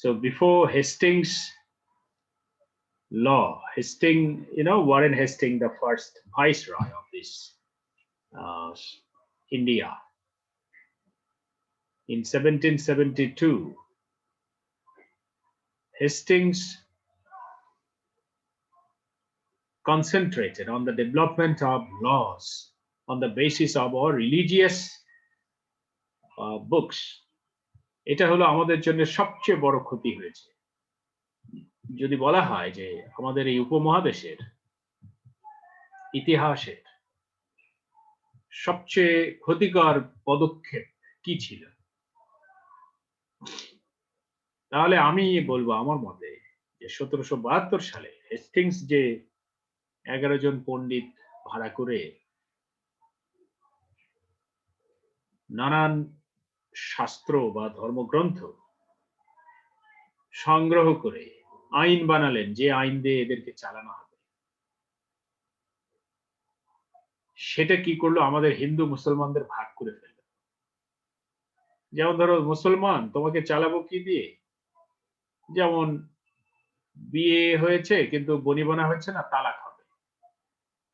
So before Hastings law, Hastings, Warren Hastings, the first viceroy of this India, in 1772, Hastings concentrated on the development of laws on the basis of our religious books. এটা হলো আমাদের জন্য সবচেয়ে বড় ক্ষতি হয়েছে। যদি বলা হয় যে আমাদের এই উপমহাদেশের ইতিহাসের সবচেয়ে ক্ষতিকর পদক্ষেপ কি ছিল, তাহলে আমি বলবো আমার মতে যে 1772 সালে হেস্টিংস যে 11 জন পণ্ডিত ভাড়া করে নানান শাস্ত্র বা ধর্মগ্রন্থ সংগ্রহ করে আইন বানালেন, যে আইন দিয়ে এদেরকে চালানো হবে, সেটা কি করলো, আমাদের হিন্দু মুসলমানদের ভাগ করে ফেলল। যেমন ধরো মুসলমান, তোমাকে চালাবো কি দিয়ে? যেমন বিয়ে হয়েছে কিন্তু বনিবনা হচ্ছে না, তালাক হবে।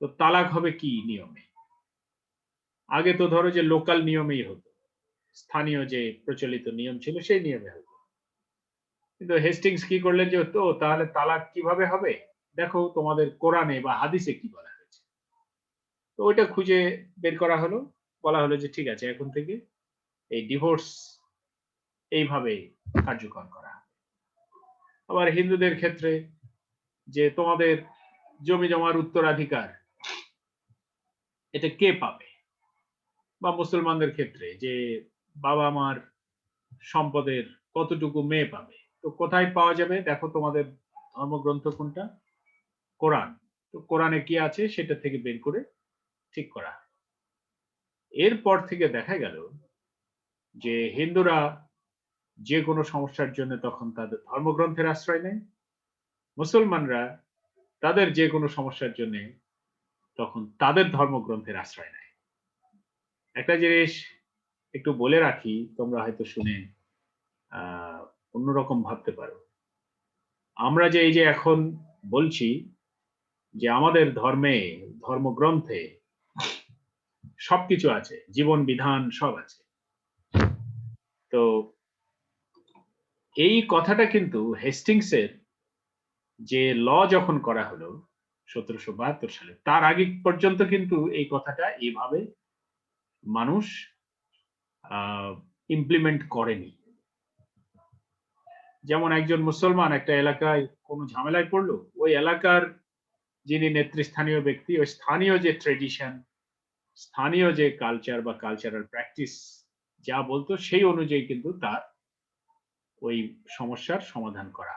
তো তালাক হবে কি নিয়মে? আগে তো ধরো যে লোকাল নিয়মেই হতো, স্থানীয় যে প্রচলিত নিয়ম ছিল সেই নিয়মে হতো। কিন্তু হেস্টিংস কি করলেন যে তো তাহলে তালাক কিভাবে হবে, দেখো তোমাদের কোরআনে বা হাদিসে কি বলা হয়েছে। তো ওইটা খুঁজে বের করা হলো, বলা হলো যে ঠিক আছে, এখন থেকে এই ডিভোর্স এইভাবে কার্যকর করা হবে। আবার হিন্দুদের ক্ষেত্রে যে তোমাদের জমি জমার উত্তরাধিকার এটা কে পাবে, বা মুসলমানদের ক্ষেত্রে যে বাবা মার সম্পদের কতটুকু মেয়ে পাবে, তো কোথায় পাওয়া যাবে, দেখো তোমাদের ধর্মগ্রন্থ কোনটা, কোরআন। তো কোরআনে কি আছে সেটা থেকে বের করে ঠিক করা। এরপর থেকে দেখা গেল যে হিন্দুরা যে কোনো সমস্যার জন্য তখন তাদের ধর্মগ্রন্থের আশ্রয় নেয়, মুসলমানরা তাদের যে কোনো সমস্যার জন্য তখন তাদের ধর্মগ্রন্থের আশ্রয় নেয়। একটা জিনিস একটু বলে রাখি, তোমরা হয়তো শুনে অন্যরকম ভাবতে পারো। আমরা যে এই যে এখন বলছি যে আমাদের ধর্মে, ধর্মগ্রন্থে সবকিছু আছে, জীবন বিধান সব আছে, তো এই কথাটা কিন্তু হেস্টিংসের যে ল যখন করা হলো 1772 সালে, তার আগে পর্যন্ত কিন্তু এই কথাটা এইভাবে মানুষ ইমপ্লিমেন্ট করেনি। যেমন একজন মুসলমান একটা এলাকায় কোনো ঝামেলায় পড়লো, ওই এলাকার যিনি নেতৃস্থানীয় ব্যক্তি, ওই স্থানীয় যে ট্রেডিশন, স্থানীয় যে কালচার বা কালচারাল প্র্যাকটিস যা বলতো, সেই অনুযায়ী কিন্তু তার ওই সমস্যার সমাধান করা।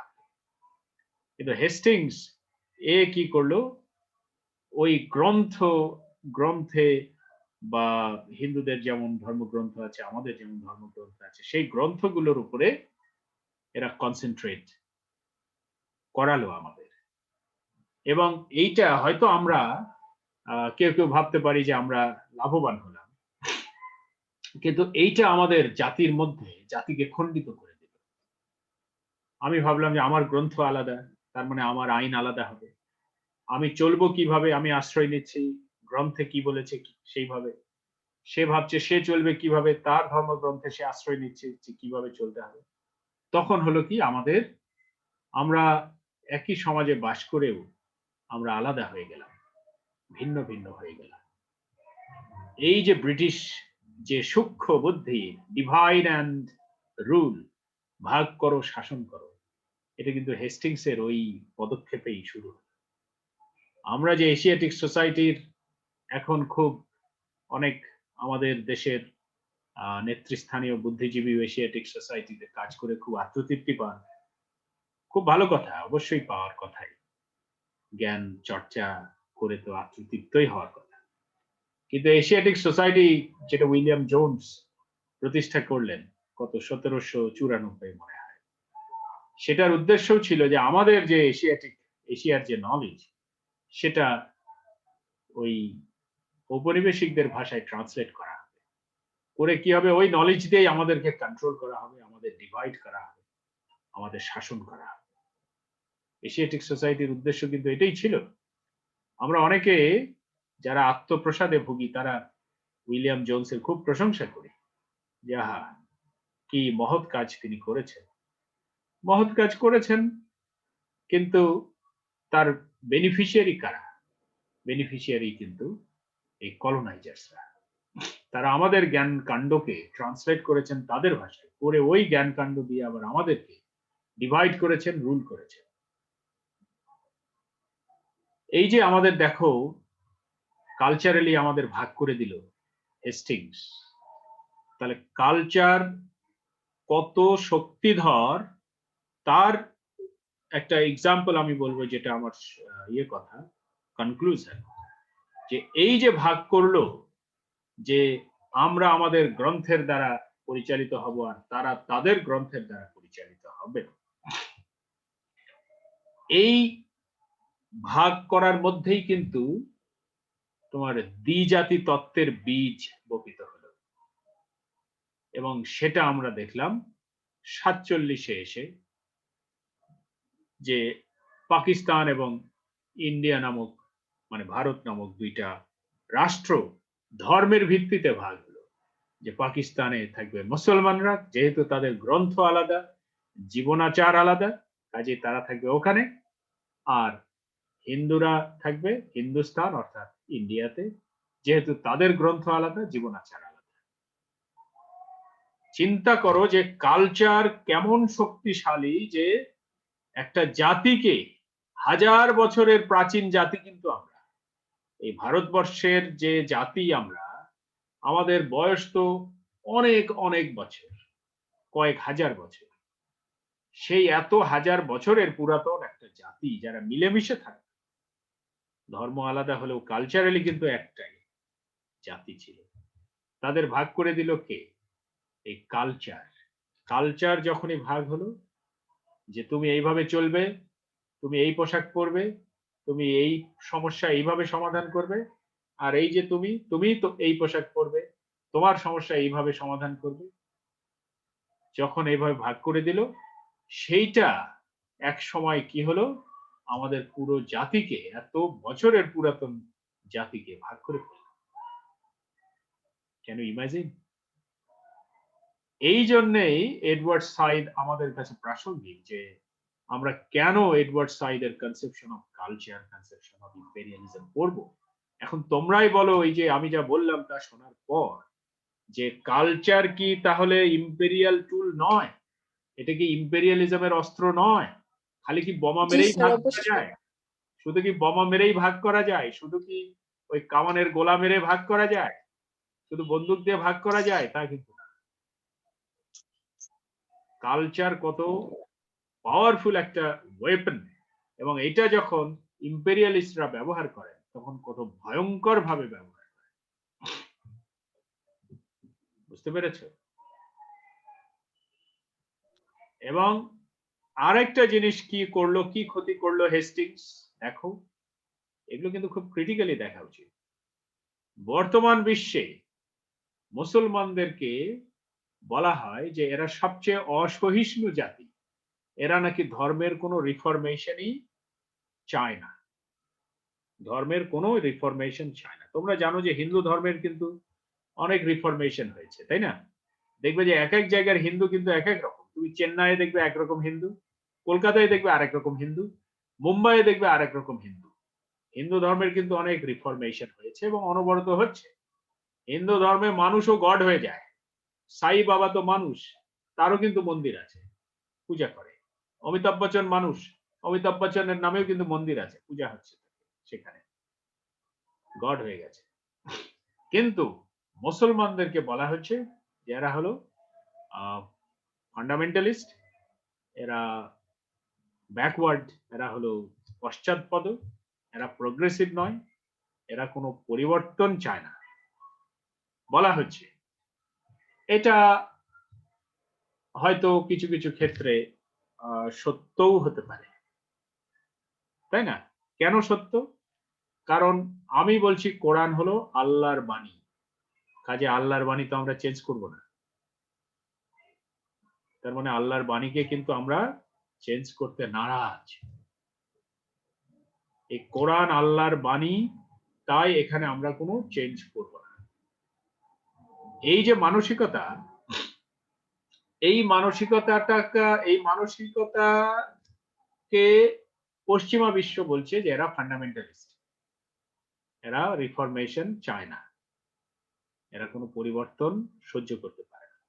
কিন্তু হেস্টিংস কি করলো, ওই গ্রন্থে বা হিন্দুদের যেমন ধর্মগ্রন্থ আছে, আমাদের যেমন ধর্মগ্রন্থ আছে, সেই গ্রন্থগুলোর উপরে এরা কনসেন্ট্রেট করালো আমাদের। এবং এইটা হয়তো আমরা কেউ কেউ ভাবতে পারি যে আমরা লাভবান হলাম, কিন্তু এইটা আমাদের জাতির মধ্যে জাতিকে খণ্ডিত করে দিল। আমি ভাবলাম যে আমার গ্রন্থ আলাদা, তার মানে আমার আইন আলাদা হবে, আমি চলবো কিভাবে, আমি আশ্রয় নিচ্ছি গ্রন্থে কি বলেছে সেইভাবে, সে ভাবছে সে চলবে কিভাবে, তার ধর্মগ্রন্থে সে আশ্রয় নিচ্ছে যে কিভাবে চলতে হবে। তখন হলো কি, আমরা একই সমাজে বাস করেও আমরা আলাদা হয়ে গেলাম, ভিন্ন ভিন্ন হয়ে গেলাম। এই যে ব্রিটিশ যে সূক্ষ্ম বুদ্ধি, ডিভাইড অ্যান্ড রুল, ভাগ করো শাসন করো, এটা কিন্তু হেস্টিংসের ওই পদক্ষেপেই শুরু। আমরা যে এশিয়াটিক সোসাইটির এখন খুব অনেক আমাদের দেশের নেতৃস্থানীয় বুদ্ধিজীবী এশিয়াটিক সোসাইটিতে কাজ করে খুব আত্মতৃপ্তি পান, খুব ভালো কথা, অবশ্যই পাওয়ার কথাই, জ্ঞান চর্চা করে তো আত্মতৃপ্তই হওয়ার কথা। কিন্তু এশিয়াটিক সোসাইটি যেটা উইলিয়াম জোন্স প্রতিষ্ঠা করলেন কত 1794 মনে হয়, সেটার উদ্দেশ্যও ছিল যে আমাদের যে এশিয়ার যে নলেজ, সেটা ওই ঔপনিবেশিকদের ভাষায় ট্রান্সলেট করা হবে, করে কি হবে, ওই নলেজ দিয়েই আমাদেরকে কন্ট্রোল করা হবে, আমাদের ডিভাইড করা হবে, আমাদের শাসন করা। এশিয়াটিক সোসাইটির উদ্দেশ্য কিন্তু এটাই ছিল। আমরা অনেকে যারা আত্মপ্রসাদে ভুগি তারা উইলিয়াম জোনসের খুব প্রশংসা করি যে আহা কি মহৎ কাজ তিনি করেছেন। মহৎ কাজ করেছেন, কিন্তু তার বেনিফিশিয়ারি কারা? বেনিফিশিয়ারি কিন্তু এই কলোনাইজার্সরা। তারা আমাদের জ্ঞান কাণ্ডকে ট্রান্সলেট করেছেন তাদের ভাষায়, করে ওই জ্ঞান কাণ্ড দিয়ে আবার আমাদেরকে ডিভাইড করেছেন, রুল করেছেন। এই যে আমাদের দেখো কালচারালি আমাদের ভাগ করে দিল হেস্টিংস, তাহলে কালচার কত শক্তিধর তার একটা এক্সাম্পল আমি বলবো, যেটা আমার ইয়ে কথা কনক্লুশন, যে এই যে ভাগ করলো যে আমরা আমাদের গ্রন্থের দ্বারা পরিচালিত হব আর তারা তাদের গ্রন্থের দ্বারা পরিচালিত হবে, এই ভাগ করার মধ্যেই কিন্তু তোমার দ্বিজাতি তত্ত্বের বীজ বপিত হলো। এবং সেটা আমরা দেখলাম 47-এ এসে, যে পাকিস্তান এবং ইন্ডিয়া নামক মানে ভারত নামক দুইটা রাষ্ট্র ধর্মের ভিত্তিতে ভাগ হলো। যে পাকিস্তানে থাকবে মুসলমানরা, যেহেতু তাদের গ্রন্থ আলাদা, জীবনাচার আলাদা, কাজে তারা থাকবে ওখানে, আর হিন্দুরা থাকবে হিন্দুস্তান অর্থাৎ ইন্ডিয়াতে, যেহেতু তাদের গ্রন্থ আলাদা, জীবনাচার আলাদা। চিন্তা করো যে কালচার কেমন শক্তিশালী, যে একটা জাতিকে, হাজার বছরের প্রাচীন জাতি কিন্তু আমরা, এই ভারতবর্ষের যে জাতি আমরা, আমাদের বয়স তো অনেক অনেক বছর, কয়েক হাজার বছর। সেই এত হাজার বছরের পুরাতন একটা জাতি যারা মিলেমিশে থাকে, ধর্ম আলাদা হলেও কালচারালি কিন্তু একটাই জাতি ছিল। তাদের ভাগ করে দিল কে? এই কালচার। কালচার যখনই ভাগ হলো, যে তুমি এইভাবে চলবে, তুমি এই পোশাক পরবে, তুমি এই সমস্যা এইভাবে সমাধান করবে, আর এই যে তুমি তো এই পোশাক পরবে, তোমার সমস্যা এইভাবে সমাধান করবে। যখন এইভাবে ভাগ করে দিল, সেইটা এক সময় কি হলো, আমাদের পুরো জাতিকে, এত বছরের পুরাতন জাতিকে ভাগ করে ফেলল। Can you imagine? এই জন্যেই এডওয়ার্ড সাইড আমাদের কাছে প্রাসঙ্গিক, যে আমরা কেন এডওয়ার্ড সাইডের conception of culture, conception of imperialism পড়বো। এখন তোমরাই বলো, এই যে আমি যা বললাম তা শোনার পর, যে কালচার কি তাহলে ইম্পেরিয়াল টুল নয়? এটা কি ইম্পেরিয়ালিজমের অস্ত্র নয়? খালি কি বোমা জি মেরেই স্যার, ভাগ করা অবশ্যই। যায়? শুধু কি বোমা মেরেই ভাগ করা যায়? শুধু কি ওই কামানের গোলা মেরে ভাগ করা যায়? শুধু বন্দুক দিয়ে ভাগ করা যায়? তা কিন্তু না। কালচার কত পাওয়ারফুল একটা ওয়েপন, এবং এটা যখন ইম্পেরিয়ালিস্টরা ব্যবহার করে তখন কত ভয়ঙ্কর ভাবে ব্যবহার করে। বুঝতে পেরেছো? এবং আরেকটা জিনিস কি করলো, কি ক্ষতি করলো হেস্টিংস, দেখো এগুলো কিন্তু খুব ক্রিটিক্যালি দেখা উচিত। বর্তমান বিশ্বে মুসলমানদেরকে বলা হয় যে এরা সবচেয়ে অসহিষ্ণু জাতি, এরা নাকি ধর্মের কোনো রিফরমেশনই চায় না, ধর্মের কোনো রিফরমেশন চায় না। তোমরা জানো যে হিন্দু ধর্মের কিন্তু অনেক রিফরমেশন হয়েছে, তাই না? দেখবে যে এক এক জায়গার হিন্দু কিন্তু এক এক রকম। তুমি চেন্নাইয়ে দেখবে একরকম হিন্দু, কলকাতায় দেখবে আরেক রকম হিন্দু, মুম্বাইয়ে দেখবে আরেক রকম হিন্দু। হিন্দু ধর্মের কিন্তু অনেক রিফরমেশন হয়েছে এবং অনবরত হচ্ছে। হিন্দু ধর্মে মানুষও গড হয়ে যায়। সাই বাবা তো মানুষ, তারও কিন্তু মন্দির আছে, পূজা করে। অমিতাভ বচ্চন মানুষ, অমিতাভ বচ্চনের নামেও কিন্তু মন্দির আছে, পূজা হচ্ছে সেখানে, গড হয়ে গেছে। কিন্তু মুসলমানদেরকে বলা হচ্ছে যে এরা হলো ফান্ডামেন্টালিস্ট, এরা ব্যাকওয়ার্ড, এরা হলো পশ্চাৎপদ, এরা প্রোগ্রেসিভ নয়, এরা কোনো পরিবর্তন চায় না বলা হচ্ছে। এটা হয়তো কিছু কিছু ক্ষেত্রে সত্যও হতে পারে, তাই না? কেন সত্য? কারণ আমি বলছি কোরআন হলো আল্লাহর বাণী, কাজে আল্লাহর বাণী তো আমরা চেঞ্জ করব না। তার মানে আল্লাহর বাণীকে কিন্তু আমরা চেঞ্জ করতে নারাজ। এই কোরআন আল্লাহর বাণী, তাই এখানে আমরা কোনো চেঞ্জ করব না। এই যে মানসিকতা, এই মানসিকতাকে পশ্চিমা বিশ্ব বলছে যে এরা ফান্ডামেন্টালিস্ট, এরা রিফরমেশন চায় না, এরা কোনো পরিবর্তন সহ্য করতে পারে না।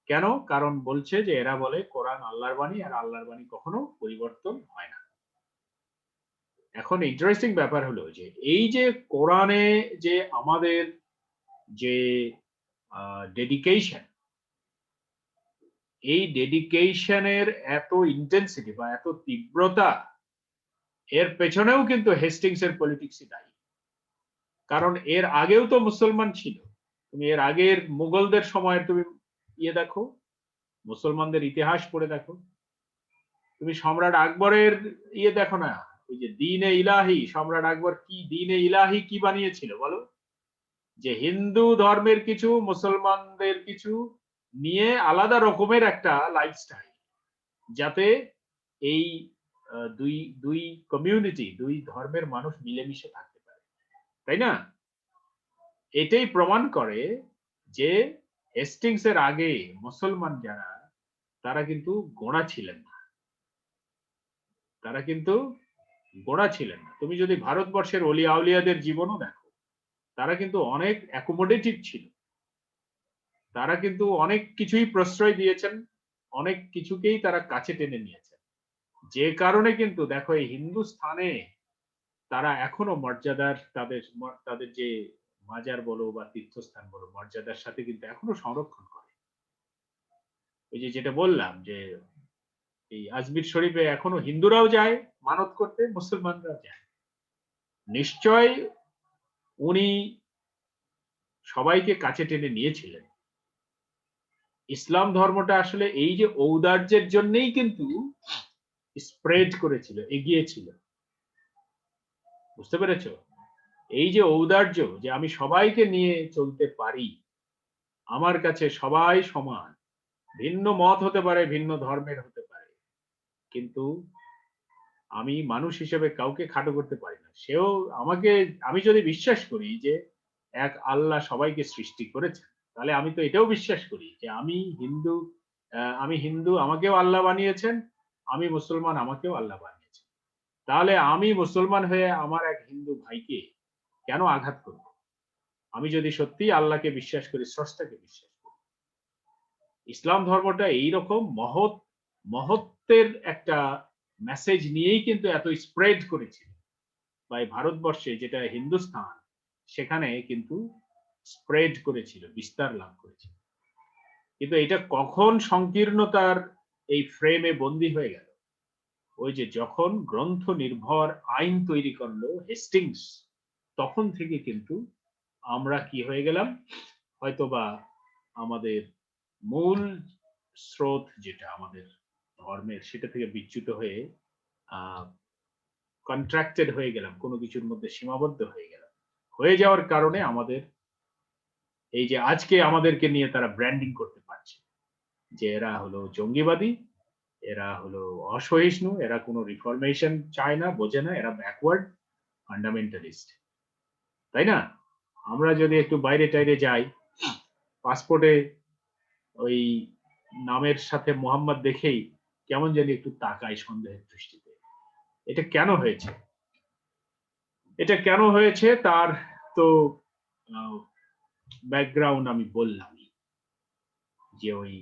কেন? কারণ বলছে যে এরা বলে কোরআন আল্লাহর বাণী, আর আল্লাহর বাণী কখনো পরিবর্তন হয় না। এখন ইন্টারেস্টিং ব্যাপার হলো যে এই যে কোরআনে যে আমাদের যে ডেডিকেশন, এই ডেডিকেশনের এত ইন্টেন্সিটি বা এত তীব্রতা, এর পেছনেও কিন্তু হেস্টিংস এর পলিটিক্সই দায়ী। কারণ এর আগেও তো মুসলমান ছিল। তুমি এর আগের মুঘলদের সময় তুমি দেখো, মুসলমানদের ইতিহাস পড়ে দেখো। তুমি সম্রাট আকবরের দেখো না, ওই যে দ্বীন-এ ইলাহি, সম্রাট আকবর কি দ্বীন-এ ইলাহি কি বানিয়েছিল বলো? যে হিন্দু ধর্মের কিছু, মুসলমানদের কিছু নিয়ে আলাদা রকমের একটা লাইফস্টাইল, যাতে এই দুই দুই কমিউনিটি, দুই ধর্মের মানুষ মিলেমিশে থাকতে পারে, তাই না? এটাই প্রমাণ করে যে হেস্টিংস এর আগে মুসলমান যারা, তারা কিন্তু গোঁড়া ছিলেন না, তারা কিন্তু গোঁড়া ছিলেন না। তুমি যদি ভারতবর্ষের অলি আউলিয়াদের জীবনও দেখো, তারা কিন্তু অনেক অ্যাকোমোডেটিভ ছিল, তারা কিন্তু অনেক কিছুই প্রশ্রয় দিয়েছেন, অনেক কিছুকেই তারা কাছে টেনে নিয়েছেন। যে কারণে কিন্তু দেখো এই হিন্দুস্থানে তারা এখনো মর্যাদার, তাদের যে মাজার বলো বা তীর্থস্থান বলো, মর্যাদার সাথে কিন্তু এখনো সংরক্ষণ করে। ওই যে যেটা বললাম যে এই আজমির শরীফে এখনো হিন্দুরাও যায় মানত করতে, মুসলমানরাও যায়। নিশ্চয় উনি সবাইকে কাছে টেনে নিয়েছিলেন। ইসলাম ধর্মটা আসলে এই যে ঔদার্যের জন্যই কিন্তু স্প্রেড করেছিল, এগিয়েছিল। বুঝতে পেরেছো? এই যে ঔদার্য, যে আমি সবাইকে নিয়ে চলতে পারি, আমার কাছে সবাই সমান, ভিন্ন মত হতে পারে, ভিন্ন ধর্মের হতে পারে, কিন্তু আমি মানুষ হিসেবে কাউকে খাটো করতে পারি না। সেও আমাকে, আমি যদি বিশ্বাস করি যে এক আল্লাহ সবাইকে সৃষ্টি করেছেন, তাহলে আমি তো এটাও বিশ্বাস করি যে আমি হিন্দু, আমাকেও আল্লাহ বানিয়েছেন, আমি মুসলমান, আমাকেও আল্লাহ বানিয়েছেন। তাহলে আমি মুসলমান হয়ে আমার এক হিন্দু ভাইকে কেন আঘাত করব? আমি যদি সত্যি আল্লাহকে বিশ্বাস করি, স্রষ্টাকে বিশ্বাস করি। ইসলাম ধর্মটা এইরকম মহত্বের একটা মেসেজ নিয়েই কিন্তু এত স্প্রেড করেছিল। বা ভারতবর্ষে যেটা হিন্দুস্থান, সেখানে কিন্তু স্প্রেড করেছিল, বিস্তার লাভ করেছিল। কিন্তু এটা কখন সংকীর্ণতার এই ফ্রেমে বন্দী হয়ে গেল? ওই যে যখন গ্রন্থ নির্ভর আইন তৈরি করলো হেস্টিংস, তখন থেকে কিন্তু আমরা কি হয়ে গেলাম, হয়তোবা আমাদের মূল স্রোত যেটা আমাদের ধর্মের, সেটা থেকে বিচ্যুত হয়ে কন্ট্রাক্টেড হয়ে গেলাম, কোনো কিছুর মধ্যে সীমাবদ্ধ হয়ে গেলাম। হয়ে যাওয়ার কারণে আমাদের এই যে আজকে আমাদেরকে নিয়ে তারা ব্র্যান্ডিং করতে পারছে যে এরা হলো জঙ্গিবাদী, এরা হলো অসহিষ্ণু, এরা কোনো রিফরমেশন চায় না, বোঝে না, এরা ব্যাকওয়ার্ড ফান্ডামেন্টালিস্ট, তাই না? আমরা যদি একটু বাইরে টাইরে যাই, পাসপোর্টে ওই নামের সাথে মোহাম্মদ দেখেই কেমন জানি একটু তাকাই সন্দেহের দৃষ্টিতে। এটা কেন হয়েছে? এটা কেন হয়েছে তার তো ব্যাকগ্রাউন্ড আমি বললাম, যে ওই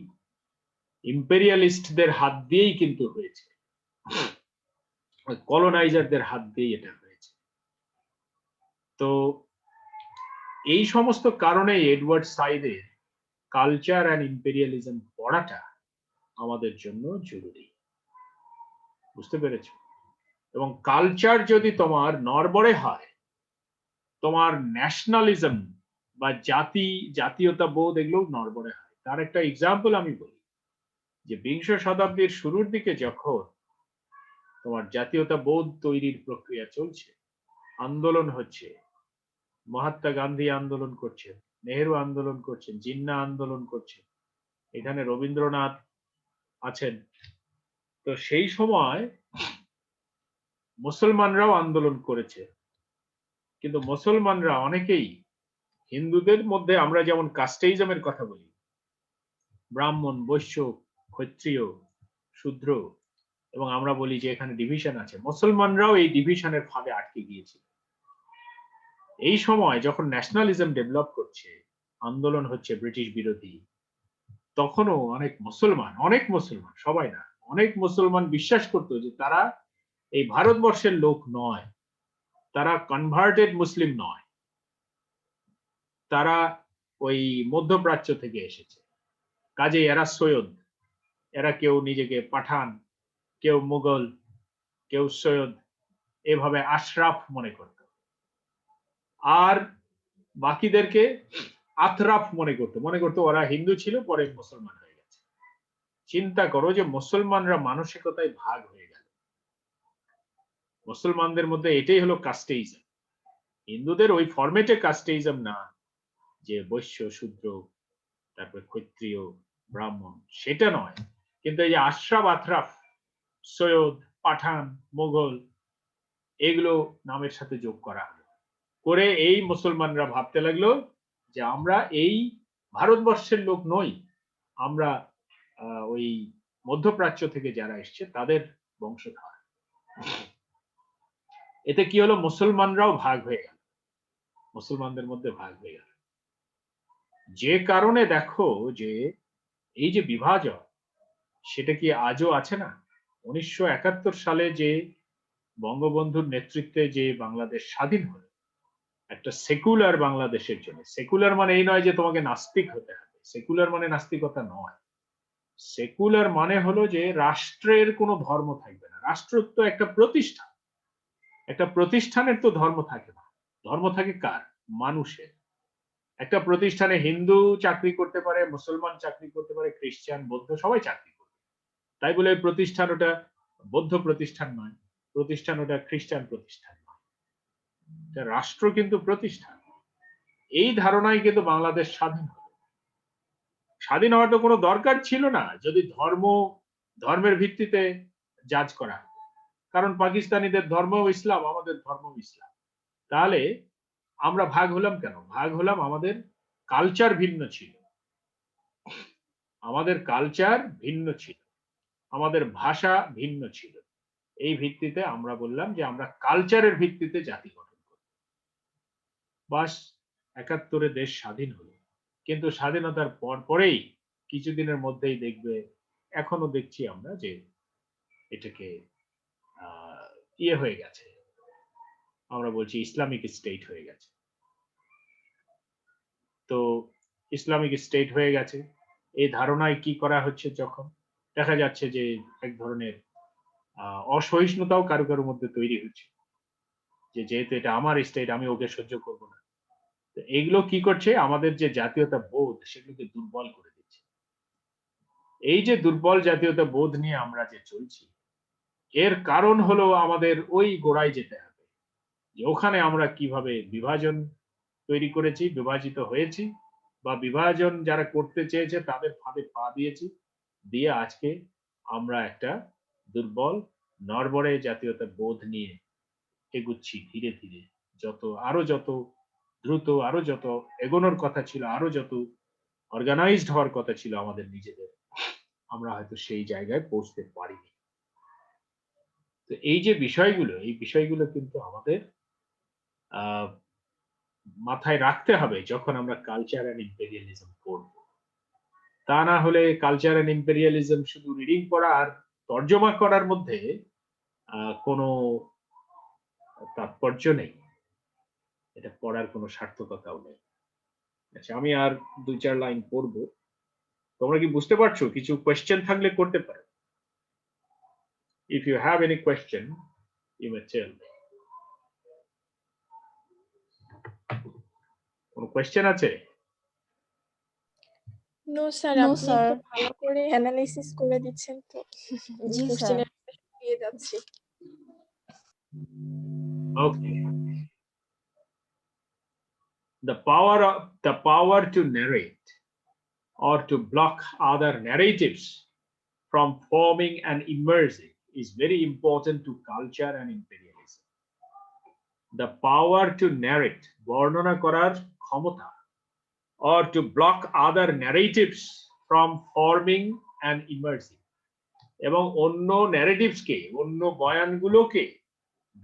ইম্পেরিয়ালিস্টদের হাত দিয়েই কিন্তু হয়েছে, কলোনাইজারদের হাত দিয়েই এটা হয়েছে। তো এই সমস্ত কারণে এডওয়ার্ড সাইদের কালচার অ্যান্ড ইম্পেরিয়ালিজম পড়াটা আমাদের জন্য জরুরি। বুঝতে পেরেছ? এবং কালচার যদি তোমার নড়বড়ে হয়, তোমার ন্যাশনালিজম বা জাতীয়তা বোধ এগুলো নড়বড়ে হয়। তার একটা এক্সাম্পল আমি বলি, যে বিংশ শতাব্দীর শুরুর দিকে যখন তোমার জাতীয়তা বোধ তৈরির প্রক্রিয়া চলছে, আন্দোলন হচ্ছে, মহাত্মা গান্ধী আন্দোলন করছেন, নেহেরু আন্দোলন করছেন, জিন্নাহ আন্দোলন করছেন, এখানে রবীন্দ্রনাথ আছেন, তো সেই সময় মুসলমানরাও আন্দোলন করেছে, কিন্তু মুসলমানরা অনেকেই হিন্দুদের মধ্যে আমরা যেমন কাস্টেইজমের কথা বলি, ব্রাহ্মণ, বৈশ্য, ক্ষত্রিয়, শূদ্র, এবং আমরা বলি যে এখানে ডিভিশন আছে, মুসলমানরাও এই ডিভিশনের ফাঁদে আটকে গিয়েছিল। এই সময় যখন ন্যাশনালিজম ডেভেলপ করছে, আন্দোলন হচ্ছে ব্রিটিশ বিরোধী, তখনও অনেক মুসলমান, সবাই না, অনেক মুসলমান বিশ্বাস করতো যে তারা এই ভারতবর্ষের লোক নয়, তারা কনভার্টেড মুসলিম নয়, তারা ওই মধ্যপ্রাচ্য থেকে এসেছে, কাজে এরা সৈয়দ, এরা কেউ নিজেকে পাঠান, কেউ মুঘল, কেউ সৈয়দ, এভাবে আশরাফ মনে করত, আর বাকিদেরকে আতরাফ মনে করতো ওরা হিন্দু ছিল, পরে মুসলমান হয়ে গেছে। চিন্তা করো যে মুসলমানরা মানসিকতায় ভাগ হয়ে গেল। মুসলমানদের মধ্যে এটাই হলো কাস্টেইজম। হিন্দুদের ওই ফরম্যাটে কাস্টেইজম না, যে বৈশ্য, শূদ্র, তারপরে ক্ষত্রিয়, ব্রাহ্মণ, সেটা নয়, কিন্তু এই যে আশরাফ, আতরাফ, সৈয়দ, পাঠান, মুঘল, এগুলো নামের সাথে যোগ করা হলো, করে এই মুসলমানরা ভাবতে লাগলো যে আমরা এই ভারতবর্ষের লোক নই, আমরা ওই মধ্যপ্রাচ্য থেকে যারা এসছে তাদের বংশধর। এতে কি হলো, মুসলমানরাও ভাগ হয়ে গেল, মুসলমানদের মধ্যে ভাগ হয়ে গেল। যে কারণে দেখো যে এই যে বিভাজন, সেটা কি আজও আছে না? 1971 সালে যে বঙ্গবন্ধুর নেতৃত্বে যে বাংলাদেশ স্বাধীন হলো, একটা সেকুলার বাংলাদেশের জন্য, সেকুলার মানে এই নয় যে তোমাকে নাস্তিক হতে হবে, সেকুলার মানে নাস্তিকতা নয়, সেকুলার মানে হলো যে রাষ্ট্রের কোনো ধর্ম থাকবে না। রাষ্ট্র তো একটা প্রতিষ্ঠান, একটা প্রতিষ্ঠানের তো ধর্ম থাকে না, ধর্ম থাকে কার? মানুষের। একটা প্রতিষ্ঠানে হিন্দু চাকরি করতে পারে, মুসলমান চাকরি করতে পারে, খ্রিস্টান, বৌদ্ধ, সবাই চাকরি করবে। তাই বলে প্রতিষ্ঠান ওটা বৌদ্ধ প্রতিষ্ঠান নয়, প্রতিষ্ঠান ওটা খ্রিস্টান প্রতিষ্ঠান নয়, রাষ্ট্র কিন্তু প্রতিষ্ঠান। এই ধারণায় কিন্তু বাংলাদেশ স্বাধীন হলো। স্বাধীন হওয়ার তো কোনো দরকার ছিল না যদি ধর্মের ভিত্তিতে জাজ করা, কারণ পাকিস্তানিদের ধর্ম ইসলাম, আমাদের ধর্ম ইসলাম। তাহলে আমরা ভাগ হলাম কেন? ভাগ হলাম আমাদের কালচার ভিন্ন ছিল, আমাদের কালচার ভিন্ন ছিল, আমাদের ভাষা ভিন্ন ছিল। এই ভিত্তিতে আমরা বললাম যে আমরা কালচারের ভিত্তিতে জাতি গঠন করব। বাস, 71-এ দেশ স্বাধীন হলো, কিন্তু স্বাধীনতার পরেই কিছুদিনের মধ্যেই দেখবে, এখনো দেখছি আমরা যে এটাকে ইয়ে হয়ে গেছে, আমরা বলছি ইসলামিক স্টেট হয়ে গেছে। তো ইসলামিক স্টেট হয়ে গেছে, এই ধারণায় কি করা হচ্ছে, যখন দেখা যাচ্ছে যে এক ধরনের অসহিষ্ণুতাও কারো কারো মধ্যে তৈরি হচ্ছে, যে যেহেতু এটা আমার স্টেট, আমি ওকে সহ্য করব না। তো এগুলো কি করছে, আমাদের যে জাতীয়তা বোধ সেগুলোকে দুর্বল করে দিচ্ছে। এই যে দুর্বল জাতীয়তা বোধ নিয়ে আমরা যে চলছি, এর কারণ হলো আমাদের ওই গোড়ায় যেতে হবে, যে ওখানে আমরা কিভাবে বিভাজন তৈরি করেছি, বিভাজিত হয়েছি, বা বিভাজন যারা করতে চেয়েছে তাদের ফাঁদে পা দিয়েছি, দিয়ে আজকে আমরা একটা দুর্বল নড়বড়ে জাতীয়তা বোধ নিয়ে এগুচ্ছি ধীরে ধীরে। যত দ্রুত, আরো যত এগোনোর কথা ছিল, আরো যত অর্গানাইজড হওয়ার কথা ছিল আমাদের নিজেদের, আমরা হয়তো সেই জায়গায় পৌঁছতে পারিনি। তো এই যে বিষয়গুলো, এই বিষয়গুলো কিন্তু আমাদের মাথায় রাখতে হবে যখন আমরা কালচার এন্ড ইম্পেরিয়ালিজম পড়ব। তা না হলে কালচার এন্ড ইম্পেরিয়ালিজম শুধু রিডিং পড়া আর তর্জমা করার মধ্যে কোনো তাৎপর্য নেই, এটা পড়ার কোনো সার্থকতাও নেই। আচ্ছা, আমি আর 2-4 লাইন পড়বো। তোমরা কি বুঝতে পারছো? কিছু কোয়েশ্চেন থাকলে করতে পারো। If you have any question, you may tell me. কোনো কোয়েশ্চেন আছে? নো স্যার, আপনি খুব ভালো করে অ্যানালাইসিস করে দিচ্ছেন, তো জি স্যার। কোশ্চেনের দিয়ে যাচ্ছি। Okay. The power to narrate or to block other narratives from forming and immersing is very important to culture and imperialism. The power to narrate, বর্ণনা করার ক্ষমতা, or to block other narratives from forming and immersing, এবং অন্য ন্যারেটিভসকে, অন্য বয়ানগুলোকে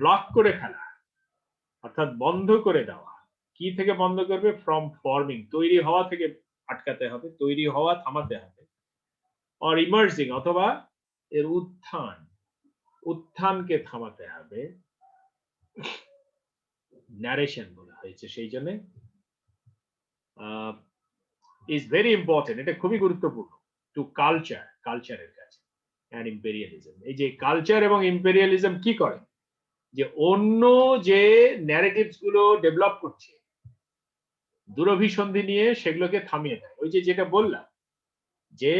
block করে ফেলা, অর্থাৎ বন্ধ করে দেওয়া। কি থেকে বন্ধ করবে? ফ্রম ফর্মিং, তৈরি হওয়া থেকে আটকাতে হবে, তৈরি হওয়া থামাতে হবে। অর ইমার্জিং, অথবা এর উত্থানকে থামাতে হবে। ন্যারেশন বলা হয়েছে, সেই জন্য ইজ ভেরি ইম্পর্টেন্ট, এটা খুবই গুরুত্বপূর্ণ টু কালচারের কাছে অ্যান্ড ইম্পেরিয়ালিজম। এই যে কালচার এবং ইম্পেরিয়ালিজম কি করে, যে অন্য যে ন্যারেটিভস গুলো ডেভেলপ করছে দূরভিসন্ধি নিয়ে, সেগুলোকে থামিয়ে দেয়। ওই যে যেটা বললাম, যে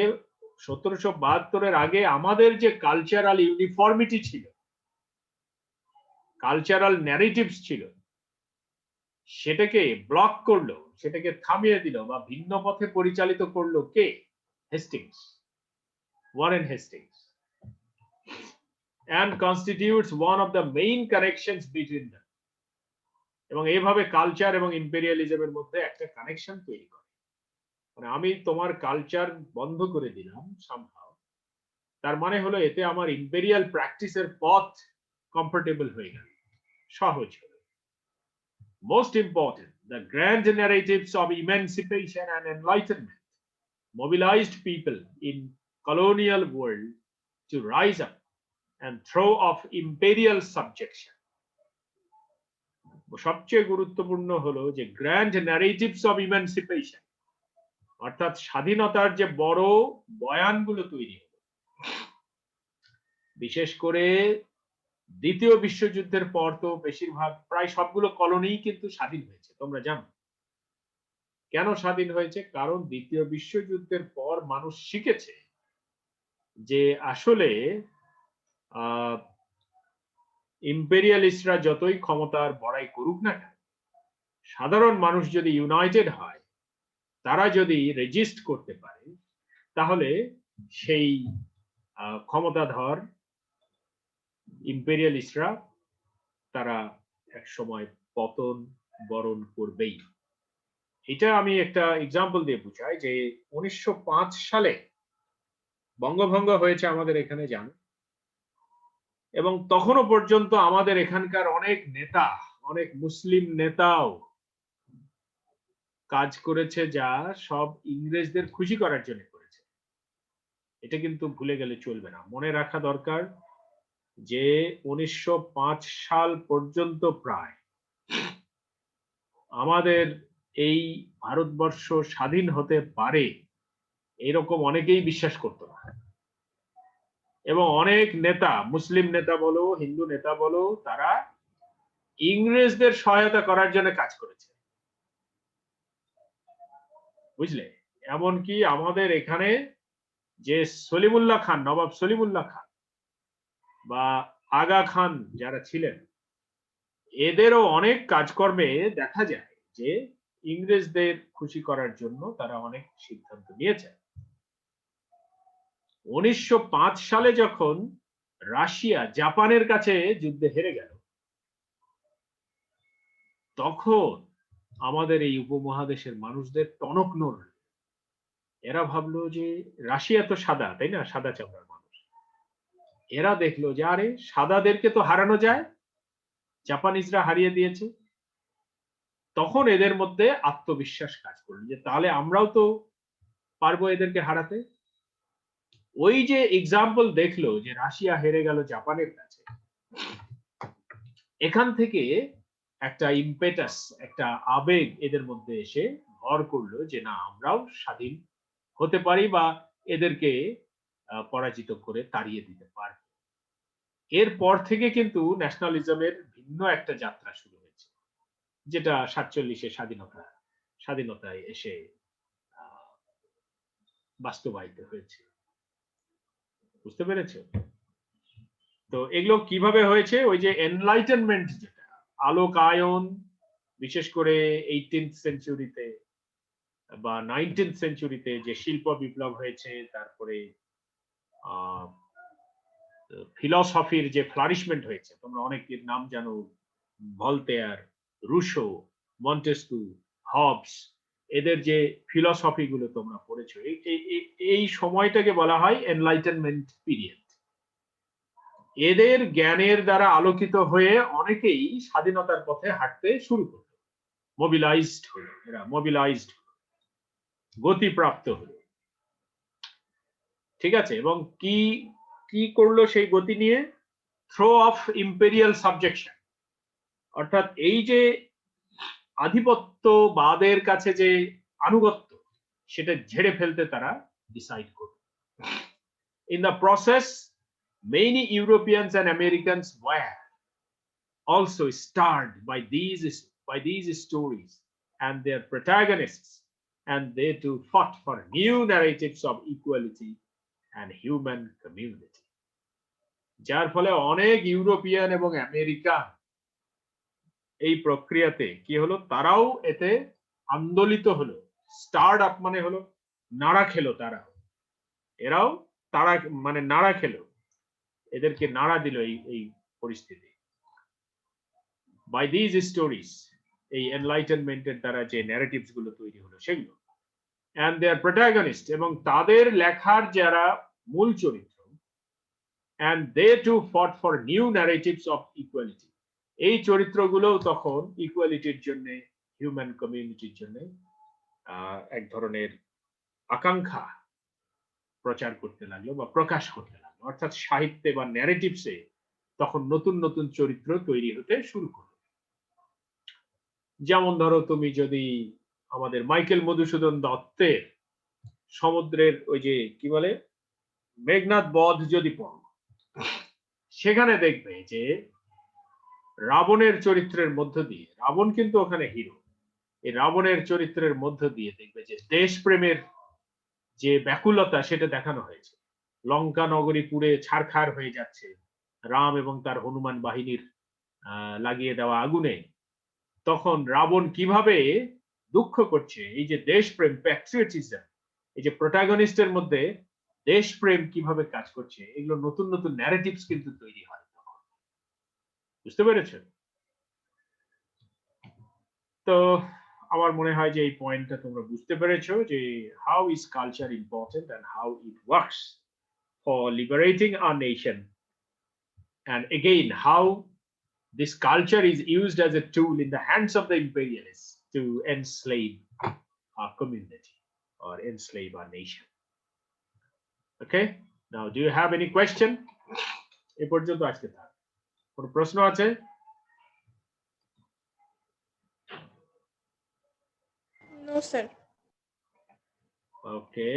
1772 আগে আমাদের যে কালচারাল ইউনিফর্মিটি ছিল, কালচারাল ন্যারেটিভস ছিল, সেটাকে ব্লক করলো, সেটাকে থামিয়ে দিল বা ভিন্ন পথে পরিচালিত করলো কে? Hastings, Warren Hastings, and constitutes one of the main connections between them. এবং এইভাবে কালচার এবং ইম্পেরিয়ালিজমের মধ্যে একটা কানেকশন তৈরি করে। মানে আমি তোমার কালচার বন্ধ করে দিলাম somehow, তার মানে হলো এতে আমার ইম্পেরিয়াল প্র্যাকটিসের পথ কমফোর্টেবল হয়ে গেল, সহজ হলো। Most important, the grand narratives of emancipation and enlightenment mobilized people in colonial world to rise up and throw off imperial subjection. সবচেয়ে গুরুত্বপূর্ণ হলো যে গ্র্যান্ড ন্যারেটিভস অফ ইমানসিপেশন, অর্থাৎ স্বাধীনতার যে বড় বয়ানগুলো তৈরি হলো, বিশেষ করে দ্বিতীয় বিশ্বযুদ্ধের পর তো বেশিরভাগ, প্রায় সবগুলো কলোনি কিন্তু স্বাধীন হয়েছে, তোমরা জানো। কেন স্বাধীন হয়েছে? কারণ দ্বিতীয় বিশ্বযুদ্ধের পর মানুষ শিখেছে যে আসলে ইম্পেরিয়ালিস্টরা যতই ক্ষমতার বড়াই করুক না কেন, সাধারণ মানুষ যদি ইউনাইটেড হয়, তারা যদি রেজিস্ট করতে পারে, তাহলে সেই ক্ষমতাধর ইম্পেরিয়ালিস্টরা তারা এক সময় পতন বরণ করবেই। এটা আমি একটা এক্সাম্পল দিয়ে বুঝাই যে 1905 সালে বঙ্গভঙ্গ হয়েছে আমাদের এখানে, জানো, এবং তখনও পর্যন্ত আমাদের এখানকার অনেক নেতা, অনেক মুসলিম নেতাও কাজ করেছে যা সব ইংরেজদের খুশি করার জন্য করেছে। এটা কিন্তু ভুলে গেলে চলবে না, মনে রাখা দরকার যে 1905 সাল পর্যন্ত প্রায় আমাদের এই ভারতবর্ষ স্বাধীন হতে পারে এরকম অনেকেই বিশ্বাস করতো না, এবং অনেক নেতা, মুসলিম নেতা বলো, হিন্দু নেতা বলো, তারা ইংরেজদের সহায়তা করার জন্য কাজ করেছে, বুঝলে। এমনকি আমাদের এখানে যে সলিমুল্লাহ খান, নবাব সলিমুল্লাহ খান বা আগা খান যারা ছিলেন, এদেরও অনেক কাজকর্মে দেখা যায় যে ইংরেজদের খুশি করার জন্য তারা অনেক সিদ্ধান্ত নিয়েছে। 1905 সালে যখন রাশিয়া জাপানের কাছে যুদ্ধে হেরে গেল, তখন আমাদের এই উপমহাদেশের মানুষদের টনক নড়ল। এরা ভাবলো যে রাশিয়া তো সাদা, তাই না, সাদা চামড়ার মানুষ। এরা দেখলো যে আরে সাদাদেরকে তো হারানো যায়, জাপানিজরা হারিয়ে দিয়েছে। তখন এদের মধ্যে আত্মবিশ্বাস কাজ করলো যে তাহলে আমরাও তো পারবো এদেরকে হারাতে। ওই যে এক্সাম্পল দেখলো যে রাশিয়া হেরে গেল জাপানের কাছে, এখান থেকে একটা ইম্পেটাস, একটা আবেগ এদের মধ্যে এসে ভর করলো যে না, আমরাও স্বাধীন হতে পারি বা এদেরকে পরাজিত করে তাড়িয়ে দিতে পারি। এরপর থেকে কিন্তু ন্যাশনালিজমের ভিন্ন একটা যাত্রা শুরু হয়েছে, যেটা 47-এ স্বাধীনতায় এসে বাস্তবায়িত হয়েছে। বুঝতে পেরেছো? তো এগুলো কিভাবে হয়েছে? ওই যে এনলাইটেনমেন্ট, যেটা আলোকায়ন, বিশেষ করে 18th সেঞ্চুরিতে বা 19th সেঞ্চুরিতে যে শিল্প বিপ্লব হয়েছে, তারপরে ফিলসফির যে ফ্লারিশমেন্ট হয়েছে, তোমরা অনেকের নাম জানো, ভলতেয়ার, রুশো, মন্টেস্কু, হবস, এদের যে ফিলসফি গুলো তোমরা পড়েছো, এই সময়টাকে বলা হয় এনলাইটেনমেন্ট পিরিয়ড। এদের জ্ঞানের দ্বারা আলোকিত হয়ে অনেকেই স্বাধীনতার পথে হাঁটতে শুরু করলো, মোবিলাইজড হলো, এরা মোবিলাইজড, গতিপ্রাপ্ত হলো। ঠিক আছে, এবং কি কি করলো সেই গতি নিয়ে? থ্রো অফ ইম্পেরিয়াল সাবজেকশন, অর্থাৎ এই যে আধিপত্যবাদের কাছে যে আনুগত্য, সেটা ঝেড়ে ফেলতে তারা ডিসাইড করলো। In the process many Europeans and Americans were also stirred by these stories and their protagonists, and they too fought for new narratives of equality and human community. যার ফলে অনেক ইউরোপিয়ান এবং আমেরিকান এই প্রক্রিয়াতে কি হলো, তারাও এতে আন্দোলিত হলো। স্টার্ড আপ মানে হলো নাড়া খেলো, এরাও তারা মানে নাড়া খেলো, এদেরকে নাড়া দিল এই পরিস্থিতি। বাই দিজ স্টোরিজ, এই এনলাইটেনমেন্টের দ্বারা যে ন্যারেটিভস গুলো তৈরি হলো সেগুলো, এন্ড দেয়ার প্রোটাগনিস্ট, এবং তাদের লেখার যারা মূল চরিত্র, and they too fought for new narratives of equality, এই চরিত্রগুলো তখন ইকুয়ালিটির জন্য, হিউম্যান কমিউনিটির জন্য এক ধরনের আকাঙ্ক্ষা প্রচার করতে লাগলো বা প্রকাশ করতে লাগলো। অর্থাৎ সাহিত্যে বা ন্যারেটিভসে তখন নতুন নতুন চরিত্র তৈরি হতে শুরু করলো। যেমন ধরো, তুমি যদি আমাদের মাইকেল মধুসূদন দত্তের সমুদ্রের ওই যে কি বলে মেঘনাদ বধ যদি পড়ো, সেখানে দেখবে যে রাবণের চরিত্রের মধ্য দিয়ে, রাবণ কিন্তু ওখানে হিরো, এই রাবণের চরিত্রের মধ্য দিয়ে দেখবে যে দেশপ্রেমের যে ব্যাকুলতা সেটা দেখানো হয়েছে। লঙ্কা নগরী পুড়ে ছারখার হয়ে যাচ্ছে রাম এবং তার হনুমান বাহিনীর লাগিয়ে দেওয়া আগুনে, তখন রাবণ কিভাবে দুঃখ করছে, এই যে দেশপ্রেম, প্যাট্রিয়টিজম, এই যে প্রোটাগনিস্টের মধ্যে দেশপ্রেম কিভাবে কাজ করছে, এগুলো নতুন নতুন ন্যারেটিভস কিন্তু তৈরি হয়। বুঝতে পেরেছো? তো আমার মনে হয় যে এই পয়েন্টটা তোমরা বুঝতে পেরেছো যে how is culture important and how it works for liberating our nation, and again how this culture is used as a tool in the hands of the imperialists to enslave our community or enslave our nation. Okay, now do you have any question? এই পর্যন্ত আজকে থাক, কোনো প্রশ্ন আছে? No, sir. Okay,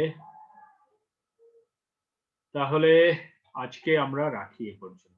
তাহলে আজকে আমরা রাখি এ পর্যন্ত।